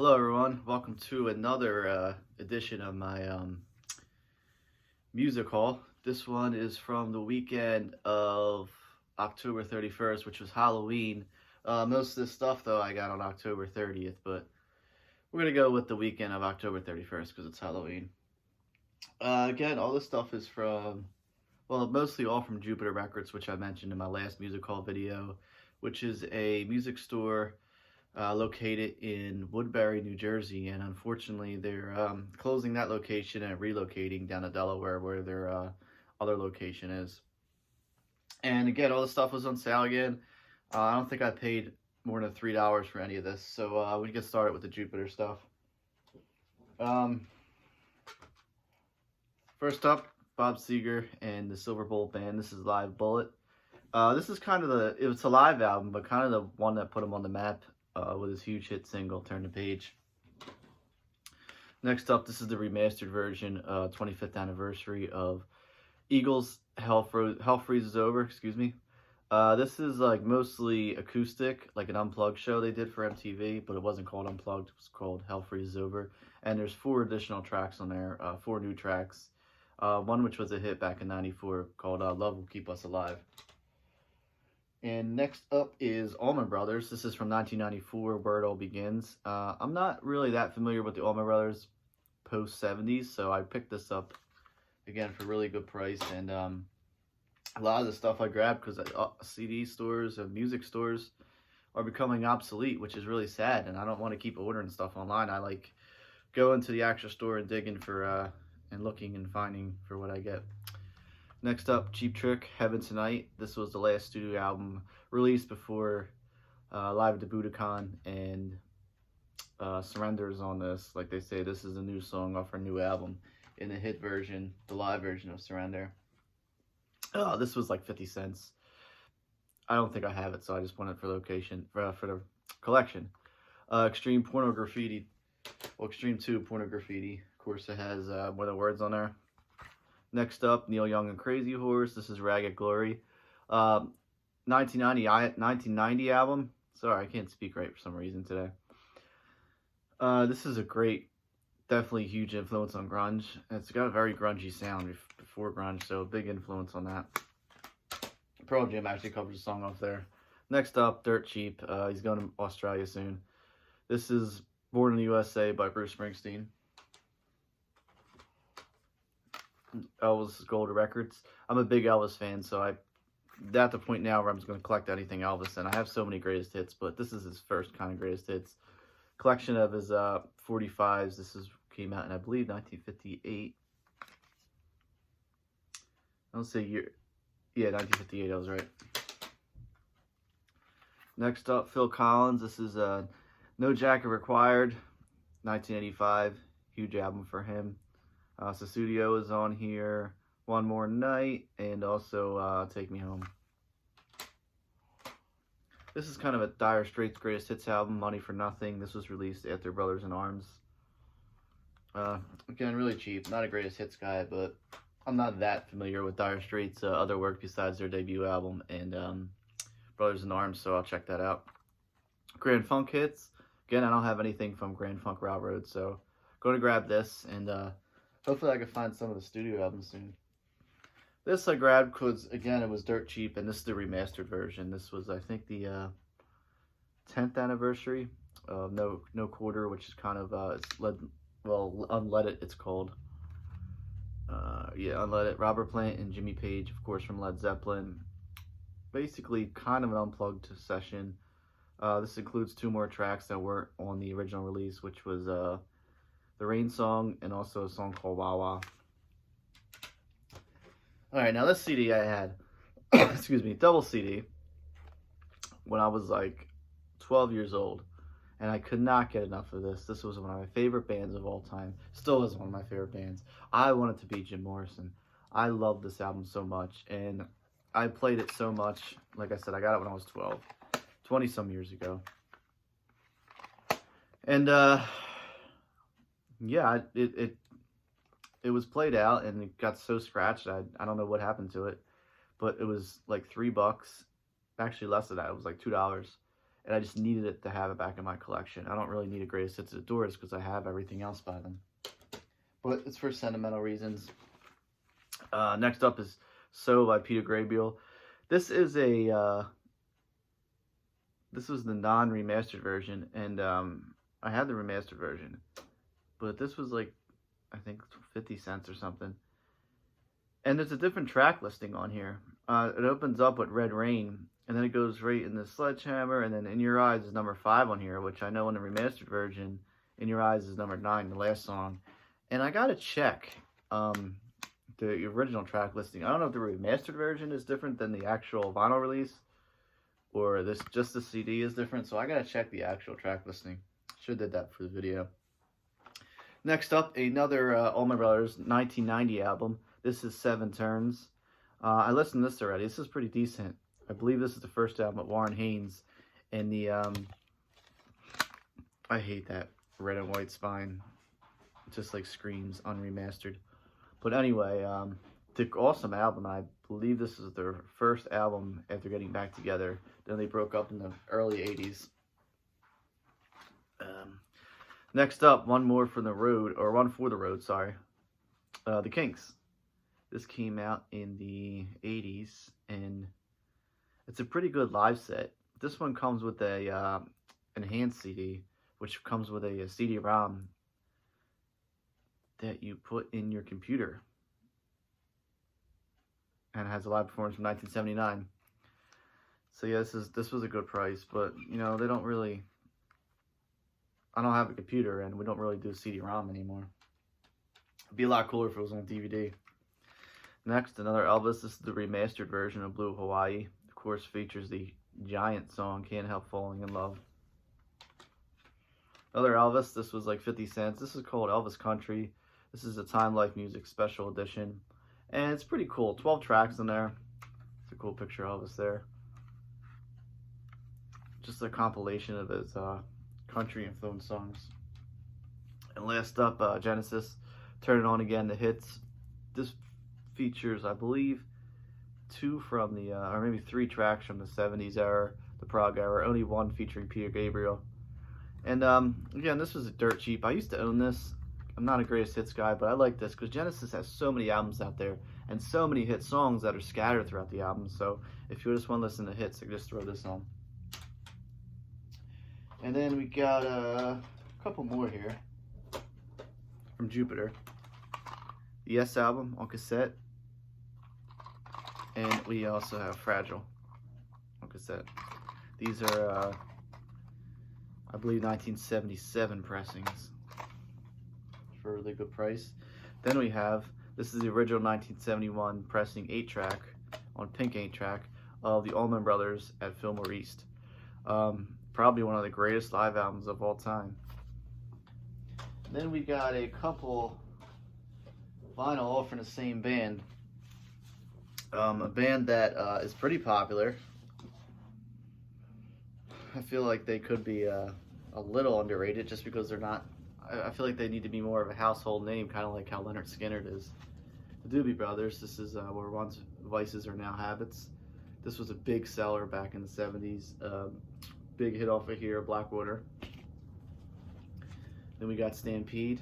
Hello everyone, welcome to another edition of my music haul. This one is from the weekend of October 31st, which was Halloween. Most of this stuff though I got on October 30th, but we're going to go with the weekend of October 31st because it's Halloween. Again, all this stuff is from, well, mostly all from Jupiter Records, which I mentioned in my last music haul video, which is a music store located in Woodbury, New Jersey, and unfortunately they're closing that location and relocating down to Delaware where their other location is. And again, all the stuff was on sale again. I don't think I paid more than $3 for any of this, so we get started with the Jupiter stuff. First up, Bob Seger and the Silver Bullet Band. This is Live Bullet. This is kind of it's a live album, but kind of the one that put him on the map with his huge hit single, Turn the Page. Next up, this is the remastered version, 25th anniversary of Eagles' Hell Freezes Over, excuse me. This is like mostly acoustic, like an unplugged show they did for MTV, but it wasn't called Unplugged, it was called Hell Freezes Over. And there's 4 additional tracks on there, 4 new tracks. One which was a hit back in '94 called Love Will Keep Us Alive. And next up is Allman Brothers. This is from 1994, Where It All Begins. I'm not really that familiar with the Allman Brothers post-70s, so I picked this up, again, for a really good price. And a lot of the stuff I grabbed because CD stores and music stores are becoming obsolete, which is really sad, and I don't want to keep ordering stuff online. I like going to the actual store and digging for, and looking and finding for what I get. Next up, Cheap Trick, Heaven Tonight. This was the last studio album released before Live at the Budokan, and Surrender is on this. Like they say, this is a new song off our new album in the hit version, the live version of Surrender. This was like 50 cents. I don't think I have it, so I just wanted it for location, for the collection. Extreme Porno Graffiti, well, Extreme 2 Porno Graffiti. Of course, it has more of the words on there. Next up, Neil Young and Crazy Horse. This is Ragged Glory. 1990 album. Sorry, I can't speak right for some reason today. This is a great, definitely huge influence on grunge. It's got a very grungy sound before grunge, so a big influence on that. Pearl Jam actually covers a song off there. Next up, Dirt Cheap. He's going to Australia soon. This is Born in the USA by Bruce Springsteen. Elvis Gold Records. I'm a big Elvis fan, so I'm at the point now where I'm just going to collect anything Elvis, and I have so many greatest hits, but this is his first kind of greatest hits. Collection of his 45s. This came out in, I believe, 1958. I don't say year. Yeah, 1958, I was right. Next up, Phil Collins. This is No Jacket Required, 1985. Huge album for him. Studio is on here, One More Night, and also Take Me Home. This is kind of a Dire Straits greatest hits album, Money for Nothing. This was released after Brothers in Arms. Again, really cheap. Not a greatest hits guy, but I'm not that familiar with Dire Straits' other work besides their debut album and Brothers in Arms, so I'll check that out. Grand Funk Hits. Again, I don't have anything from Grand Funk Railroad, so going to grab this, and hopefully I can find some of the studio albums soon. This I grabbed because, again, it was dirt cheap, and this is the remastered version. This was, I think, the 10th anniversary of No Quarter, which is kind of, Unleaded, it's called. Yeah, Unleaded. Robert Plant and Jimmy Page, of course, from Led Zeppelin. Basically, kind of an unplugged session. This includes 2 more tracks that weren't on the original release, which was the Rain song and also a song called Wah Wah. Alright, now this CD I had, excuse me, double CD, when I was like 12 years old, and I could not get enough of this. This was one of my favorite bands of all time. Still is one of my favorite bands. I wanted to be Jim Morrison. I love this album so much, and I played it so much. Like I said, I got it when I was 12, 20 some years ago. And yeah, it was played out, and it got so scratched. I don't know what happened to it, but it was like $3, actually less than that. It was like $2, and I just needed it to have it back in my collection. I don't really need a greatest hits of the Doors because I have everything else by them, but it's for sentimental reasons. Next up is So by Peter Gabriel. This is a this was the non-remastered version, and I had the remastered version, but this was like, I think 50 cents or something. And there's a different track listing on here. It opens up with Red Rain, and then it goes right in the Sledgehammer, and then In Your Eyes is number 5 on here, which I know in the remastered version, In Your Eyes is number 9, the last song. And I gotta check the original track listing. I don't know if the remastered version is different than the actual vinyl release, or this just the CD is different, so I gotta check the actual track listing. Should have did that for the video. Next up, another Allman Brothers 1990 album. This is Seven Turns. I listened to this already. This is pretty decent. I believe this is the first album with Warren Haynes, and the I hate that red and white spine. It just like screams unremastered. But anyway, the awesome album. I believe this is their first album after getting back together. Then they broke up in the early 80s. Next up, one more from the road, or one for the road, sorry. The Kinks. This came out in the 80s, and it's a pretty good live set. This one comes with a enhanced CD, which comes with a CD-ROM that you put in your computer, and it has a live performance from 1979. So yeah, this was a good price, but you know, they don't really, I don't have a computer, and we don't really do CD-ROM anymore. It'd be a lot cooler if it was on DVD. Next, another Elvis. This is the remastered version of Blue Hawaii. Of course, features the giant song Can't Help Falling in Love. Another Elvis. This was like 50 cents. This is called Elvis Country. This is a Time Life Music Special Edition, and it's pretty cool. 12 tracks in there. It's a cool picture of Elvis there. Just a compilation of his country influenced songs. And last up, Genesis, Turn It On Again, the hits. This features, I believe, 2 from the, or maybe 3 tracks from the 70s era, the prog era, only 1 featuring Peter Gabriel. And again, this was dirt cheap. I used to own this. I'm not a greatest hits guy, but I like this because Genesis has so many albums out there and so many hit songs that are scattered throughout the album. So if you just want to listen to hits, I can just throw this on. And then we got a couple more here from Jupiter. The Yes album on cassette. And we also have Fragile on cassette. These are, I believe, 1977 pressings for a really good price. Then we have, this is the original 1971 pressing 8-track on pink 8-track of the Allman Brothers at Fillmore East. Probably one of the greatest live albums of all time. Then we got a couple vinyl all from the same band. A band that is pretty popular. I feel like they could be a little underrated just because they're not, I feel like they need to be more of a household name, kind of like how Leonard Skinner is. The Doobie Brothers, this is where once vices are now habits. This was a big seller back in the 70s. Big hit off of here, Blackwater. Then we got Stampede.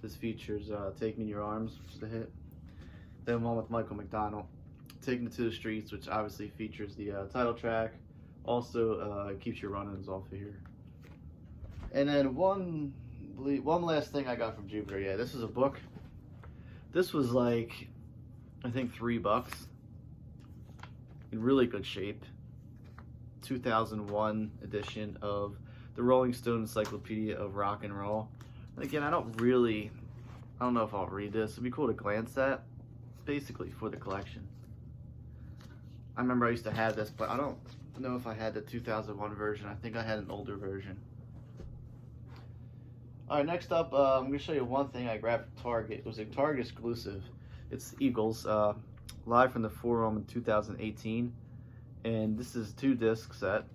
This features Take Me in Your Arms, which is a hit. Then one with Michael McDonald, Taking It to the Streets, which obviously features the title track. Also Keeps You Running is off of here. And then one last thing I got from Jupiter. Yeah, this is a book. This was like, I think $3 in really good shape. 2001 edition of the Rolling Stone Encyclopedia of Rock and Roll. And again, I don't know if I'll read this. It'd be cool to glance at. It's basically for the collection. I remember I used to have this, but I don't know if I had the 2001 version. I think I had an older version. Alright, next up, I'm going to show you one thing I grabbed from Target. It was a Target exclusive. It's the Eagles, live from the Forum in 2018. And this is a 2-disc set.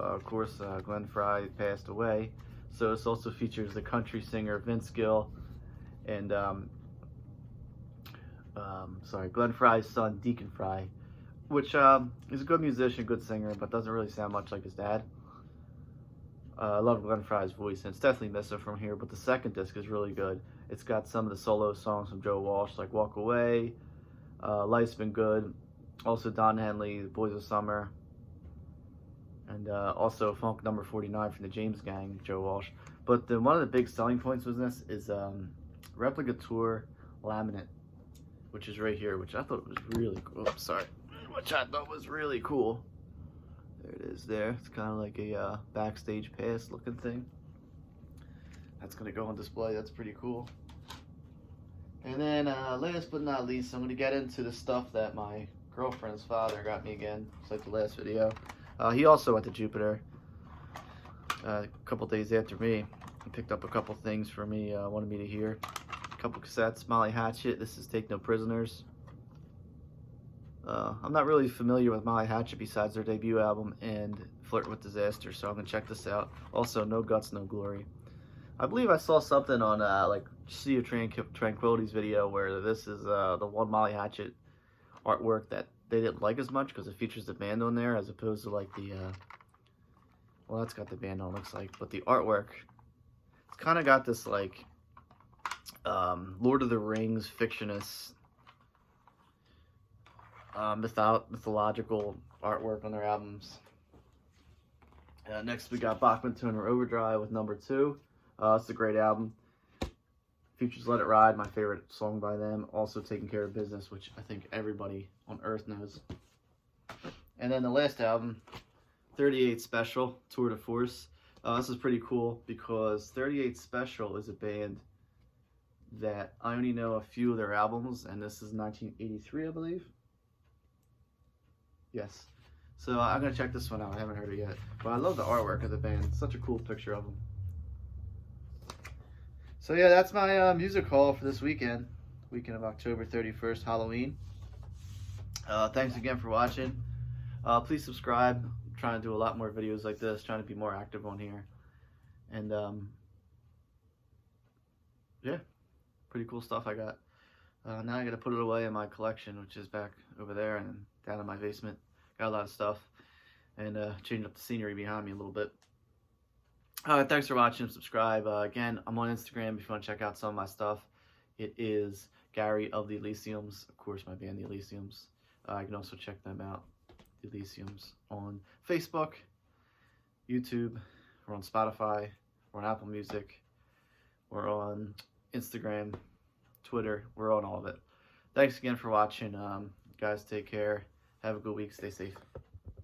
Of course, Glenn Frey passed away. So this also features the country singer Vince Gill and, Glenn Frey's son, Deacon Frey, which is a good musician, good singer, but doesn't really sound much like his dad. I love Glenn Fry's voice, and it's definitely missing from here, but the second disc is really good. It's got some of the solo songs from Joe Walsh, like Walk Away, Life's Been Good, also Don Henley, The Boys of Summer, and also Funk Number 49 from the James Gang, Joe Walsh. But one of the big selling points with this is Replica Tour Laminate, which is right here, which I thought was really cool. Oops, sorry. Which I thought was really cool. There it is there. It's kind of like a backstage pass looking thing. That's going to go on display. That's pretty cool. And then last but not least, I'm going to get into the stuff that my girlfriend's father got me again. It's like the last video. He also went to Jupiter a couple days after me. He picked up a couple things for me, wanted me to hear. A couple cassettes, Molly Hatchet. This is Take No Prisoners. I'm not really familiar with Molly Hatchet besides their debut album and Flirt with Disaster, so I'm going to check this out. Also, No Guts, No Glory. I believe I saw something on like Sea of Tranquility's video where this is the one Molly Hatchet artwork that they didn't like as much because it features the band on there as opposed to like the, well, that's got the band on, looks like, but the artwork, it's kind of got this like Lord of the Rings fictionist mythological artwork on their albums. Next we got Bachman Turner Overdrive with Number 2. It's a great album. Features Let It Ride, my favorite song by them. Also Taking Care of Business, which I think everybody on earth knows. And then the last album, 38 Special, Tour de Force. This is pretty cool because 38 Special is a band that I only know a few of their albums, and this is 1983, I believe. Yes. So I'm going to check this one out. I haven't heard it yet. But I love the artwork of the band. It's such a cool picture of them. So yeah, that's my music haul for this weekend. Weekend of October 31st, Halloween. Thanks again for watching. Please subscribe. I'm trying to do a lot more videos like this. Trying to be more active on here. And yeah, pretty cool stuff I got. Now I got to put it away in my collection, which is back over there and down in my basement. Got a lot of stuff, and change up the scenery behind me a little bit. Thanks for watching. Subscribe. Again, I'm on Instagram if you want to check out some of my stuff. It is Gary of the Elysiums. Of course, my band, the Elysiums. You can also check them out, the Elysiums, on Facebook, YouTube. We're on Spotify. We're on Apple Music. We're on Instagram, Twitter. We're on all of it. Thanks again for watching. Guys, take care. Have a good week. Stay safe.